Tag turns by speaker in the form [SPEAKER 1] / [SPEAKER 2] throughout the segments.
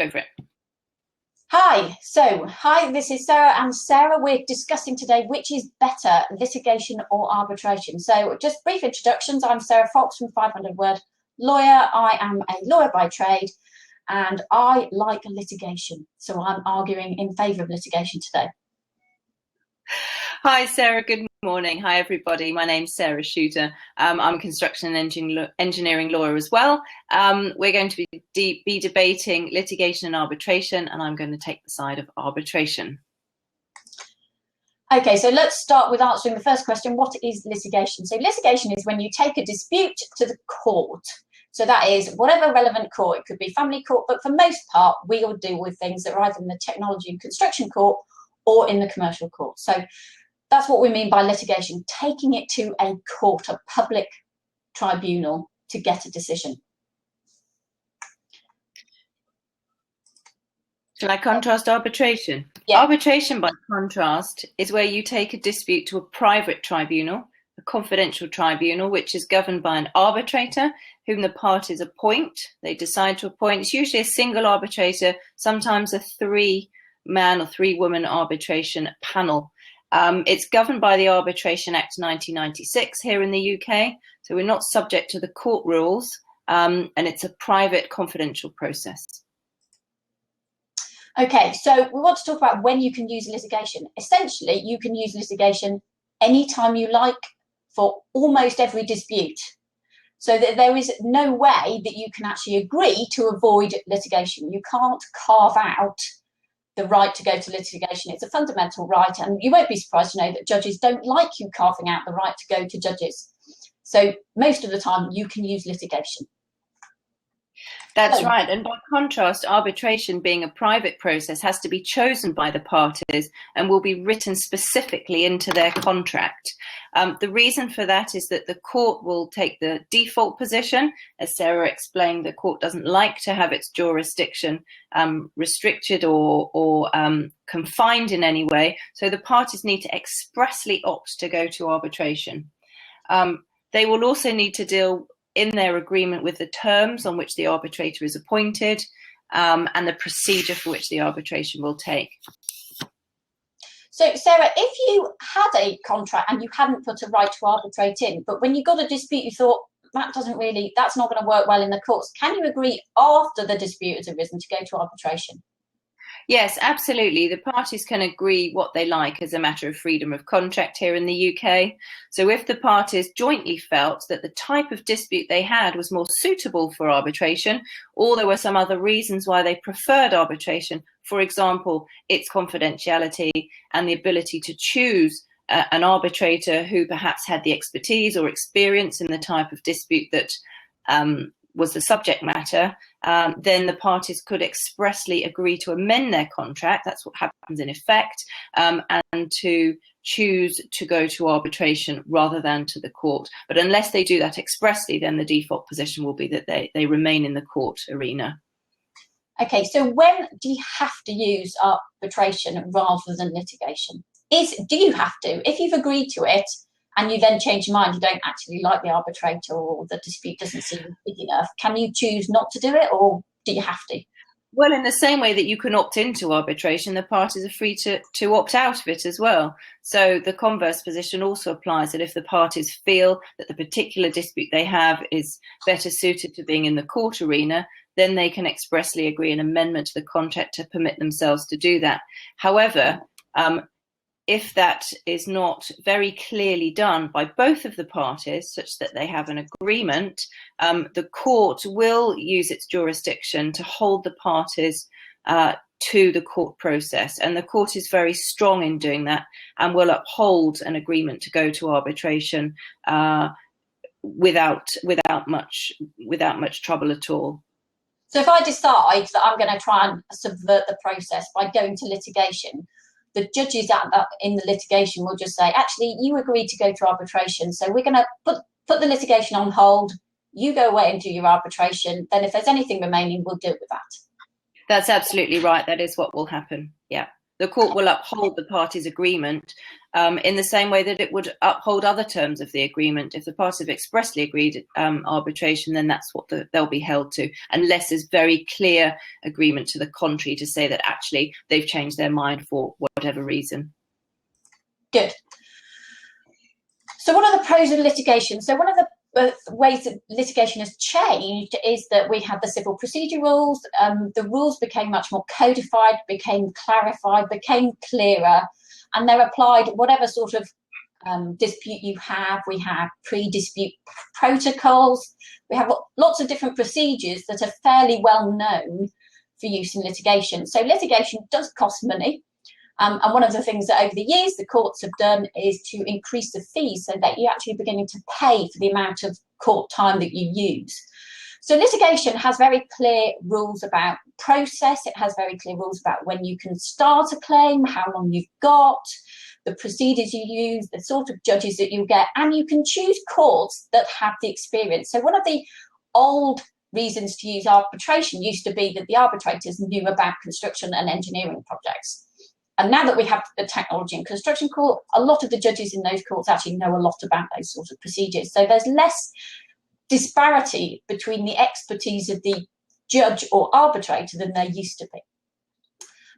[SPEAKER 1] Go for it.
[SPEAKER 2] Hi, this is Sarah, and Sarah, we're discussing today which is better, litigation or arbitration. So just brief introductions. I'm Sarah Fox from 500 Word Lawyer. I am a lawyer by trade, and I like litigation. So I'm arguing in favour of litigation today.
[SPEAKER 1] Hi, Sarah. Good morning. Hi, everybody. My name's Sarah Shooter. I'm a construction and engineering lawyer as well. We're going to be debating litigation and arbitration, and I'm going to take the side of arbitration.
[SPEAKER 2] Okay, so let's start with answering the first question. What is litigation? So litigation is when you take a dispute to the court. So that is whatever relevant court. It could be family court, but for most part, we all deal with things that are either in the technology and construction court or in the commercial court. So that's what we mean by litigation, taking it to a court, a public tribunal, to get a decision.
[SPEAKER 1] Shall I contrast arbitration?
[SPEAKER 2] Yeah.
[SPEAKER 1] Arbitration, by contrast, is where you take a dispute to a private tribunal, a confidential tribunal, which is governed by an arbitrator whom the parties appoint. They decide to appoint. It's usually a single arbitrator, sometimes a three-man or three-woman arbitration panel. It's governed by the Arbitration Act 1996 here in the UK, so we're not subject to the court rules, and it's a private confidential process.
[SPEAKER 2] Okay, so we want to talk about when you can use litigation. Essentially, you can use litigation anytime you like for almost every dispute. So that there is no way that you can actually agree to avoid litigation. You can't carve out the right to go to litigation. It's a fundamental right, and you won't be surprised to know that judges don't like you carving out the right to go to judges. So most of the time you can use litigation.
[SPEAKER 1] That's right. And by contrast, arbitration, being a private process, has to be chosen by the parties and will be written specifically into their contract. The reason for that is that the court will take the default position. As Sarah explained, the court doesn't like to have its jurisdiction restricted or confined in any way. So the parties need to expressly opt to go to arbitration. They will also need to deal in their agreement with the terms on which the arbitrator is appointed and the procedure for which the arbitration will take.
[SPEAKER 2] So, Sarah, if you had a contract and you hadn't put a right to arbitrate in, but when you got a dispute, you thought, that's not going to work well in the courts, can you agree after the dispute has arisen to go to arbitration?
[SPEAKER 1] Yes, absolutely. The parties can agree what they like as a matter of freedom of contract here in the UK. So if the parties jointly felt that the type of dispute they had was more suitable for arbitration, or there were some other reasons why they preferred arbitration, for example, its confidentiality and the ability to choose an arbitrator who perhaps had the expertise or experience in the type of dispute that was the subject matter, then the parties could expressly agree to amend their contract. That's what happens in effect, and to choose to go to arbitration rather than to the court. But unless they do that expressly, then the default position will be that they remain in the court arena.
[SPEAKER 2] Okay, so when do you have to use arbitration rather than litigation? Do you have to? If you've agreed to it, and you then change your mind, you don't actually like the arbitrator or the dispute doesn't seem big enough, can you choose not to do it, or do you have to?
[SPEAKER 1] Well, in the same way that you can opt into arbitration, the parties are free to opt out of it as well. So the converse position also applies, that if the parties feel that the particular dispute they have is better suited to being in the court arena, then they can expressly agree an amendment to the contract to permit themselves to do that. However, if that is not very clearly done by both of the parties, such that they have an agreement, the court will use its jurisdiction to hold the parties to the court process. And the court is very strong in doing that and will uphold an agreement to go to arbitration without much trouble at all.
[SPEAKER 2] So if I decide that I'm going to try and subvert the process by going to litigation, the judges in the litigation will just say, actually, you agreed to go to arbitration, so we're going to put the litigation on hold. You go away and do your arbitration. Then if there's anything remaining, we'll deal with that.
[SPEAKER 1] That's absolutely right. That is what will happen. Yeah. The court will uphold the parties' agreement in the same way that it would uphold other terms of the agreement. If the parties have expressly agreed arbitration, then that's what they'll be held to, unless there's very clear agreement to the contrary to say that actually they've changed their mind for whatever reason.
[SPEAKER 2] Good. So what are the pros of litigation? So one of the ways that litigation has changed is that we had the civil procedure rules. The rules became much more codified, became clarified, became clearer, and they're applied whatever sort of dispute you have. We have pre-dispute protocols. We have lots of different procedures that are fairly well known for use in litigation. So litigation does cost money. And one of the things that over the years the courts have done is to increase the fees so that you're actually beginning to pay for the amount of court time that you use. So litigation has very clear rules about process. It has very clear rules about when you can start a claim, how long you've got, the procedures you use, the sort of judges that you get, and you can choose courts that have the experience. So one of the old reasons to use arbitration used to be that the arbitrators knew about construction and engineering projects. And now that we have the technology and construction court, a lot of the judges in those courts actually know a lot about those sorts of procedures. So there's less disparity between the expertise of the judge or arbitrator than there used to be.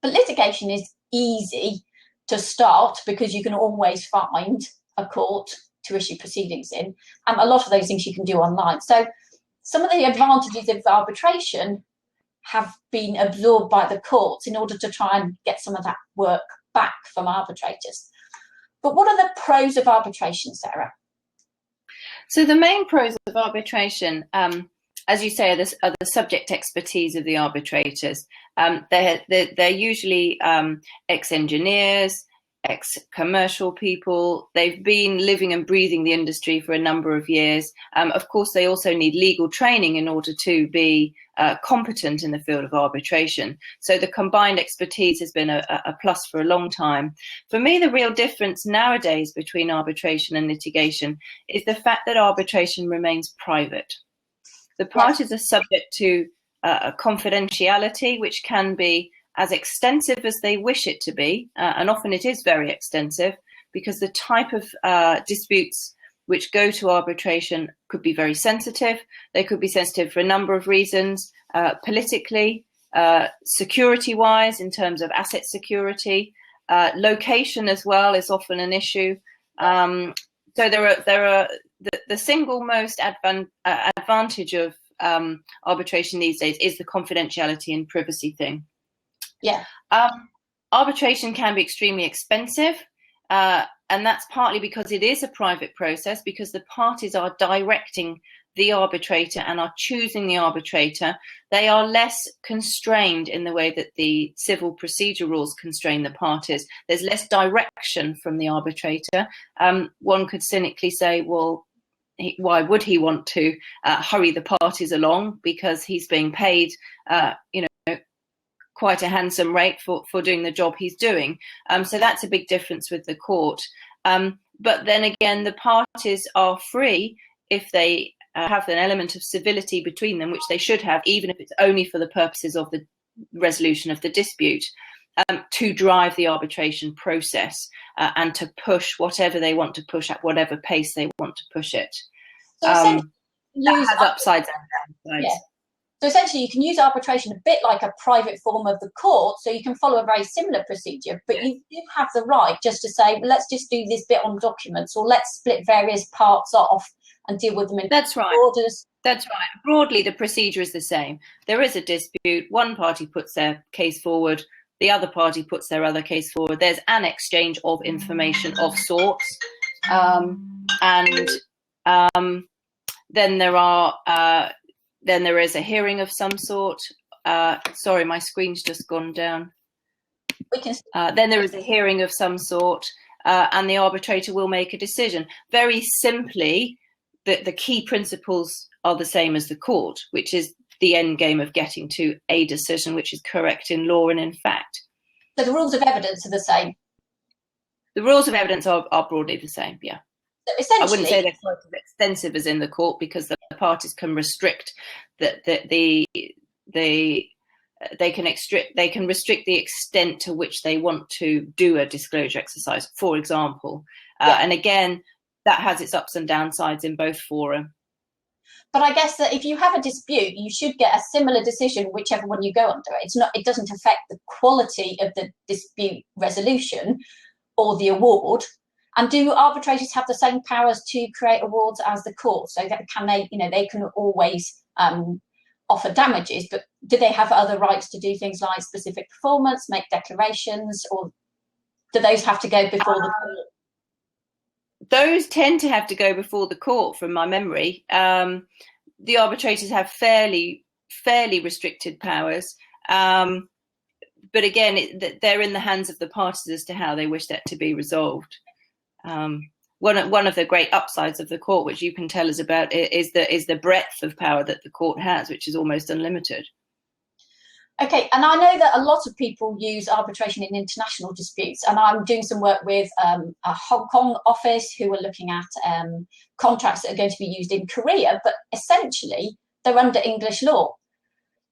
[SPEAKER 2] But litigation is easy to start because you can always find a court to issue proceedings in. And a lot of those things you can do online. So some of the advantages of arbitration have been absorbed by the courts in order to try and get some of that work back from arbitrators. But what are the pros of arbitration, Sarah?
[SPEAKER 1] So the main pros of arbitration, as you say, are the subject expertise of the arbitrators. They're usually ex-engineers, ex-commercial people. They've been living and breathing the industry for a number of years. Of course, they also need legal training in order to be competent in the field of arbitration. So the combined expertise has been a plus for a long time. For me, the real difference nowadays between arbitration and litigation is the fact that arbitration remains private. The parties are subject to confidentiality, which can be as extensive as they wish it to be, and often it is very extensive, because the type of disputes which go to arbitration could be very sensitive. They could be sensitive for a number of reasons, politically, security-wise, in terms of asset security, location as well is often an issue. So there are the single most advantage of arbitration these days is the confidentiality and privacy thing.
[SPEAKER 2] Yeah.
[SPEAKER 1] Arbitration can be extremely expensive, and that's partly because it is a private process, because the parties are directing the arbitrator and are choosing the arbitrator. They are less constrained in the way that the civil procedure rules constrain the parties. There's less direction from the arbitrator. One could cynically say, well, why would he want to hurry the parties along? Because he's being paid, quite a handsome rate for doing the job he's doing. So that's a big difference with the court. But then again, the parties are free, if they have an element of civility between them, which they should have, even if it's only for the purposes of the resolution of the dispute, to drive the arbitration process and to push whatever they want to push at whatever pace they want to push it.
[SPEAKER 2] So
[SPEAKER 1] that has upsides and downsides.
[SPEAKER 2] Yeah. So essentially, you can use arbitration a bit like a private form of the court, so you can follow a very similar procedure, but you do have the right just to say, well, let's just do this bit on documents, or let's split various parts off and deal with them in
[SPEAKER 1] That's right.
[SPEAKER 2] orders.
[SPEAKER 1] That's right. Broadly, the procedure is the same. There is a dispute. One party puts their case forward. The other party puts their other case forward. There's an exchange of information of sorts. Then there is a hearing of some sort. Sorry, my screen's just gone down. Then there is a hearing of some sort, and the arbitrator will make a decision. Very simply, the key principles are the same as the court, which is the end game of getting to a decision which is correct in law and in fact.
[SPEAKER 2] So the rules of evidence are the same?
[SPEAKER 1] The rules of evidence are broadly the same, yeah.
[SPEAKER 2] So essentially,
[SPEAKER 1] I wouldn't say they're quite as extensive as in the court, because the parties can restrict the they can restrict the extent to which they want to do a disclosure exercise, for example. And again, that has its ups and downsides in both fora.
[SPEAKER 2] But I guess that if you have a dispute, you should get a similar decision whichever one you go under. It doesn't affect the quality of the dispute resolution or the award. And do arbitrators have the same powers to create awards as the court? So that they can always offer damages, but do they have other rights to do things like specific performance, make declarations, or do those have to go before the court?
[SPEAKER 1] Those tend to have to go before the court, from my memory. The arbitrators have fairly restricted powers. But again, they're in the hands of the parties as to how they wish that to be resolved. One of the great upsides of the court, which you can tell us about, is the breadth of power that the court has, which is almost unlimited.
[SPEAKER 2] Okay, and I know that a lot of people use arbitration in international disputes, and I'm doing some work with a Hong Kong office who are looking at contracts that are going to be used in Korea, but essentially they're under English law.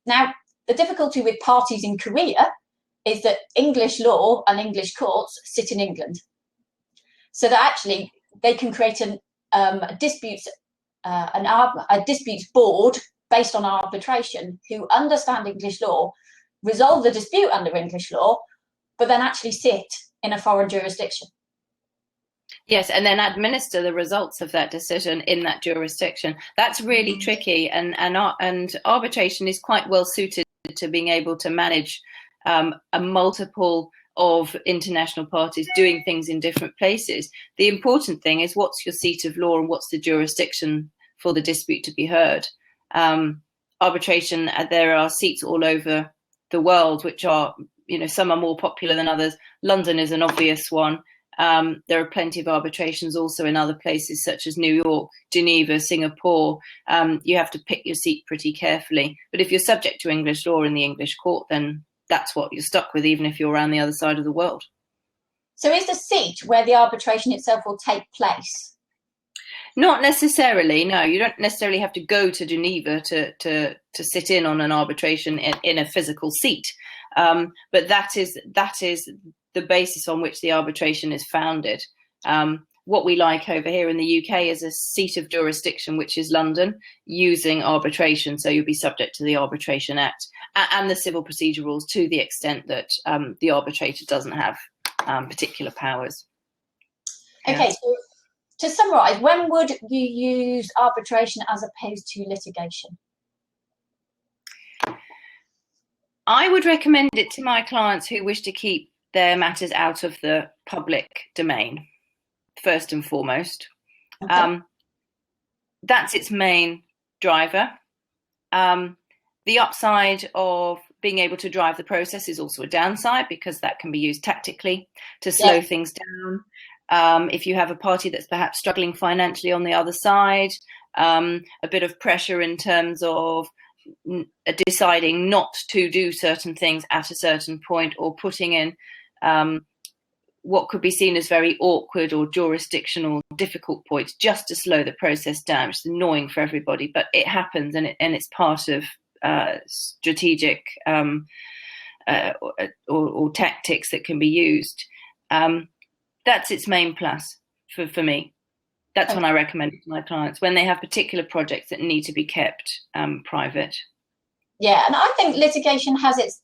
[SPEAKER 2] Now, the difficulty with parties in Korea is that English law and English courts sit in England. So that actually they can create a disputes board based on arbitration who understand English law, resolve the dispute under English law, but then actually sit in a foreign jurisdiction.
[SPEAKER 1] Yes, and then administer the results of that decision in that jurisdiction. That's really tricky, and arbitration is quite well suited to being able to manage a multiple of international parties doing things in different places. The important thing is what's your seat of law and what's the jurisdiction for the dispute to be heard. Arbitration, there are seats all over the world, which are, some are more popular than others. London is an obvious one. There are plenty of arbitrations also in other places such as New York, Geneva, Singapore. You have to pick your seat pretty carefully. But if you're subject to English law in the English court, then that's what you're stuck with, even if you're around the other side of the world.
[SPEAKER 2] So is the seat where the arbitration itself will take place?
[SPEAKER 1] Not necessarily, no. You don't necessarily have to go to Geneva to sit in on an arbitration in a physical seat. But that is the basis on which the arbitration is founded. What we like over here in the UK is a seat of jurisdiction, which is London, using arbitration. So you'll be subject to the Arbitration Act and the civil procedure rules to the extent that the arbitrator doesn't have particular powers.
[SPEAKER 2] Okay, so to summarise, when would you use arbitration as opposed to litigation?
[SPEAKER 1] I would recommend it to my clients who wish to keep their matters out of the public domain, first and foremost. Okay. That's its main driver. The upside of being able to drive the process is also a downside, because that can be used tactically to slow things down. If you have a party that's perhaps struggling financially on the other side, a bit of pressure in terms of deciding not to do certain things at a certain point, or putting in what could be seen as very awkward or jurisdictional difficult points just to slow the process down, which is annoying for everybody, but it happens, and it's part of strategic or tactics that can be used. That's its main plus for me. That's when I recommend it to my clients, when they have particular projects that need to be kept private. Yeah, and I think litigation has its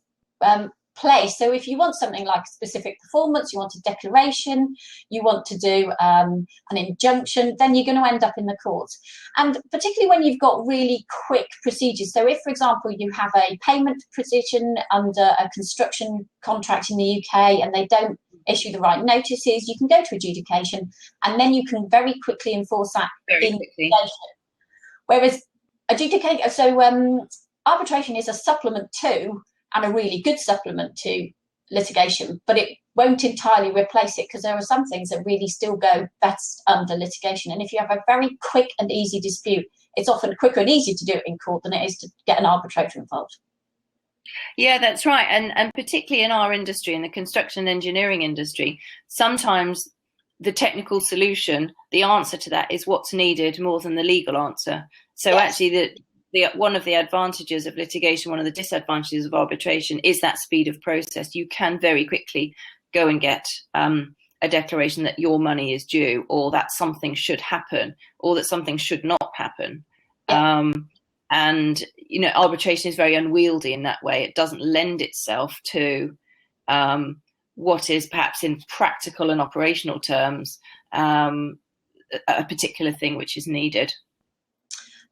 [SPEAKER 1] place. So if you want something like specific performance, you want a declaration, you want to do an injunction, then you're going to end up in the courts. And particularly when you've got really quick procedures. So if, for example, you have a payment petition under a construction contract in the UK and they don't issue the right notices, you can go to adjudication, and then you can very quickly enforce that in litigation. Whereas arbitration is a supplement to, and a really good supplement to, litigation, but it won't entirely replace it, because there are some things that really still go best under litigation. And if you have a very quick and easy dispute, it's often quicker and easier to do it in court than it is to get an arbitrator involved. Yeah, that's right. And particularly in our industry, in the construction and engineering industry, sometimes the technical solution, the answer to that, is what's needed more than the legal answer. So actually one of the advantages of litigation, one of the disadvantages of arbitration is that speed of process. You can very quickly go and get a declaration that your money is due, or that something should happen, or that something should not happen. And, you know, arbitration is very unwieldy in that way. It doesn't lend itself to what is perhaps in practical and operational terms a particular thing which is needed.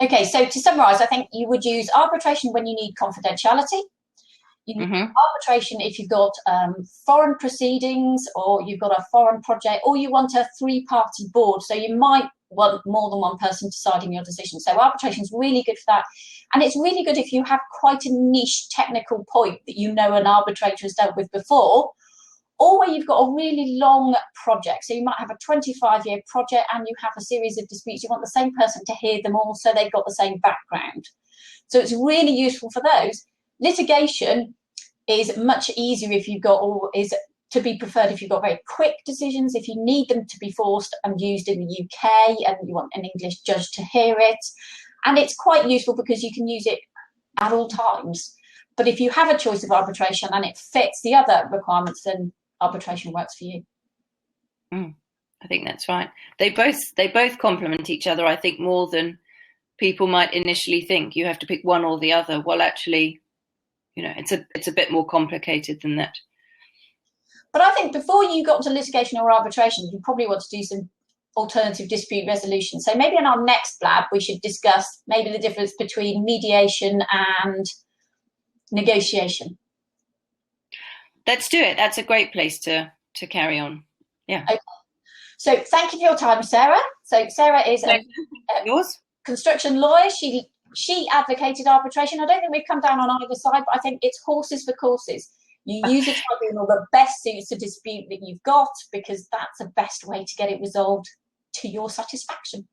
[SPEAKER 2] Okay, so to summarise, I think you would use arbitration when you need confidentiality. You need arbitration if you've got foreign proceedings, or you've got a foreign project, or you want a three-party board. So you might want more than one person deciding your decision. So arbitration is really good for that. And it's really good if you have quite a niche technical point that you know an arbitrator has dealt with before, or where you've got a really long project. So you might have a 25-year project and you have a series of disputes. You want the same person to hear them all so they've got the same background. So it's really useful for those. Litigation is much easier if you've got, or is to be preferred if you've got very quick decisions, if you need them to be forced and used in the UK and you want an English judge to hear it. And it's quite useful because you can use it at all times. But if you have a choice of arbitration and it fits the other requirements, then arbitration works for you.
[SPEAKER 1] I think that's right. They both complement each other, I think, more than people might initially think. You have to pick one or the other. Well, actually, you know, it's a bit more complicated than that.
[SPEAKER 2] But I think before you got to litigation or arbitration, you probably want to do some alternative dispute resolution. So maybe in our next blab, we should discuss maybe the difference between mediation and negotiation.
[SPEAKER 1] Let's do it. That's a great place to carry on. Yeah.
[SPEAKER 2] Okay. So thank you for your time, Sarah. So Sarah is a construction lawyer. She advocated arbitration. I don't think we've come down on either side, but I think it's horses for courses. You use a tribunal that best suits the dispute that you've got, because that's the best way to get it resolved to your satisfaction.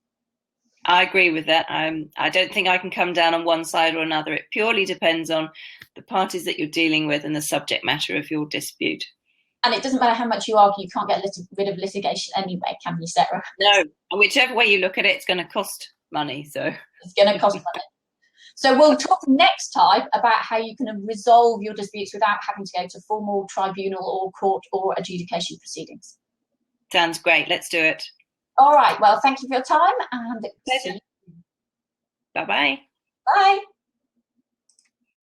[SPEAKER 1] I agree with that. I don't think I can come down on one side or another. It purely depends on the parties that you're dealing with and the subject matter of your dispute. And
[SPEAKER 2] it doesn't matter how much you argue, you can't get rid of litigation anyway, can you, Sarah?
[SPEAKER 1] No, and whichever way you look at it, it's going to cost money. So
[SPEAKER 2] it's going to cost money. So we'll talk next time about how you can resolve your disputes without having to go to formal tribunal or court or adjudication proceedings.
[SPEAKER 1] Sounds great. Let's do it.
[SPEAKER 2] All right. Well, thank you for your time. And
[SPEAKER 1] bye-bye.
[SPEAKER 2] Bye.